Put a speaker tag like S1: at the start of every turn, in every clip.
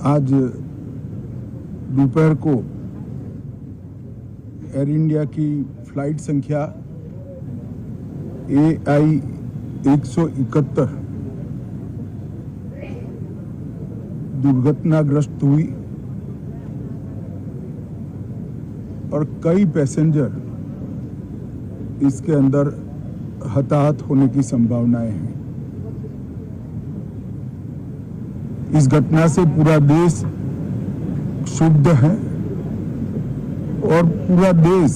S1: आज दोपहर को एयर इंडिया की फ्लाइट संख्या AI 171 दुर्घटनाग्रस्त हुई और कई पैसेंजर इसके अंदर हताहत होने की संभावनाएं हैं। इस घटना से पूरा देश क्षुब्ध है और पूरा देश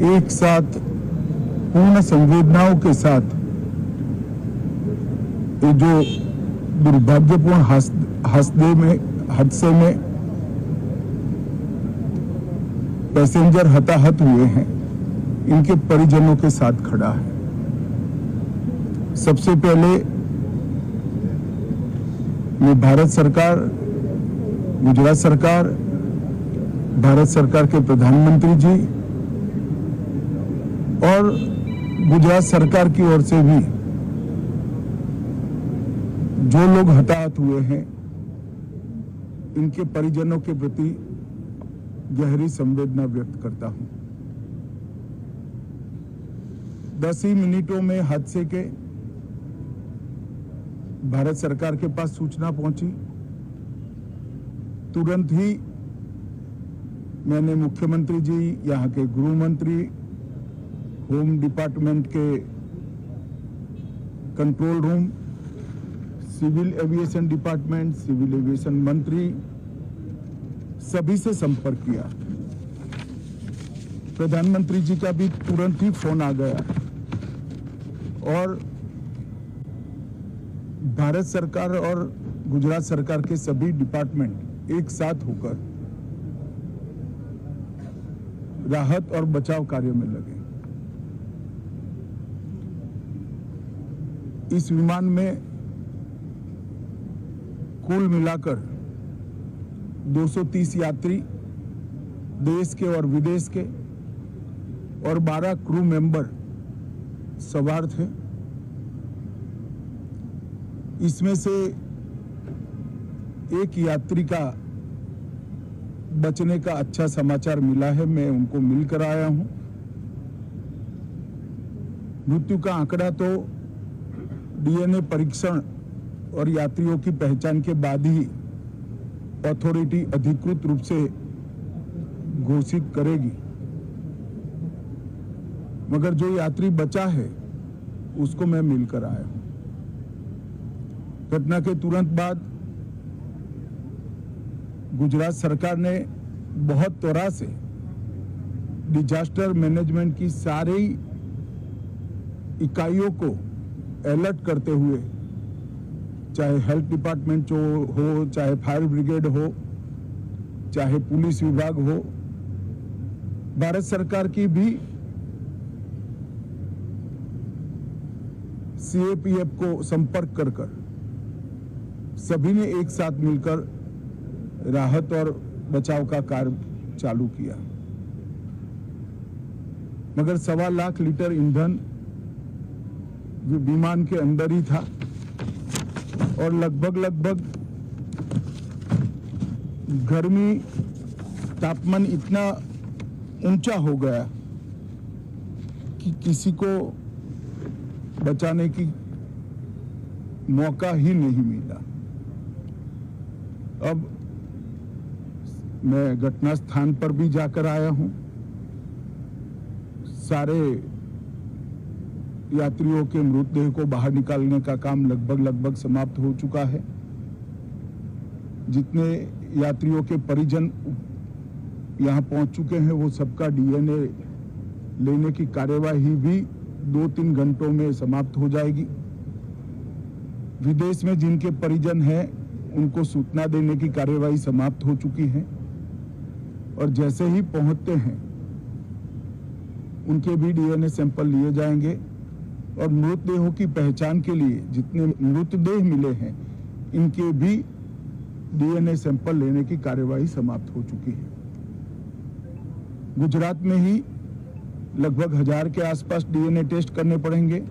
S1: एक साथ पूर्ण संवेदनाओं के साथ ये जो दुर्भाग्यपूर्ण हादसे में पैसेंजर हताहत हुए हैं, इनके परिजनों के साथ खड़ा है। सबसे पहले मैं भारत सरकार, गुजरात सरकार, भारत सरकार के प्रधानमंत्री जी और गुजरात सरकार की ओर से भी जो लोग हताहत हुए हैं, इनके परिजनों के प्रति गहरी संवेदना व्यक्त करता हूं। 10 ही मिनटों में हादसे के भारत सरकार के पास सूचना पहुंची। तुरंत ही मैंने मुख्यमंत्री जी, यहाँ के गृह मंत्री, होम डिपार्टमेंट के control room, civil aviation department, civil aviation मंत्री, सभी से संपर्क किया। प्रधानमंत्री जी का भी तुरंत ही फोन आ गया और भारत सरकार और गुजरात सरकार के सभी डिपार्टमेंट एक साथ होकर राहत और बचाव कार्य में लगे। इस विमान में कुल मिलाकर 230 यात्री देश के और विदेश के और 12 क्रू मेंबर सवार थे। इसमें से एक यात्री का बचने का अच्छा समाचार मिला है, मैं उनको मिलकर आया हूं। मृत्यु का आंकड़ा तो DNA परीक्षण और यात्रियों की पहचान के बाद ही अथॉरिटी अधिकृत रूप से घोषित करेगी, मगर जो यात्री बचा है उसको मैं मिलकर आया हूं। घटना के तुरंत बाद गुजरात सरकार ने बहुत त्वरा से डिजास्टर मैनेजमेंट की सारी इकाइयों को अलर्ट करते हुए, चाहे हेल्थ डिपार्टमेंट हो, चाहे फायर ब्रिगेड हो, चाहे पुलिस विभाग हो, भारत सरकार की भी CAPF को संपर्क कर सभी ने एक साथ मिलकर राहत और बचाव का कार्य चालू किया। मगर 1.25 लाख लीटर ईंधन विमान के अंदर ही था और लगभग गर्मी तापमान इतना ऊंचा हो गया कि किसी को बचाने की मौका ही नहीं मिला। अब मैं घटना स्थान पर भी जाकर आया हूं। सारे यात्रियों के मृतदेह को बाहर निकालने का काम लगभग समाप्त हो चुका है। जितने यात्रियों के परिजन यहां पहुंच चुके हैं, वो सबका DNA लेने की कार्यवाही भी 2-3 घंटों में समाप्त हो जाएगी। विदेश में जिनके परिजन हैं, उनको सूचना देने की कार्यवाही समाप्त हो चुकी है और जैसे ही पहुंचते हैं उनके भी DNA सैंपल लिए जाएंगे और मृतदेहों की पहचान के लिए जितने मृतदेह मिले हैं, इनके भी DNA सैंपल लेने की कार्यवाही समाप्त हो चुकी है। गुजरात में ही लगभग 1000 के आसपास DNA टेस्ट करने पड़ेंगे।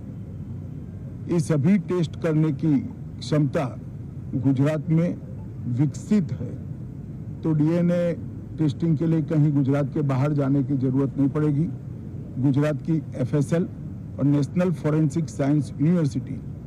S1: ये सभी टेस्ट करने की क्षमता गुजरात में विकसित है तो डीएनए टेस्टिंग के लिए कहीं गुजरात के बाहर जाने की जरूरत नहीं पड़ेगी। गुजरात की एफएसएल और नेशनल फॉरेंसिक साइंस यूनिवर्सिटी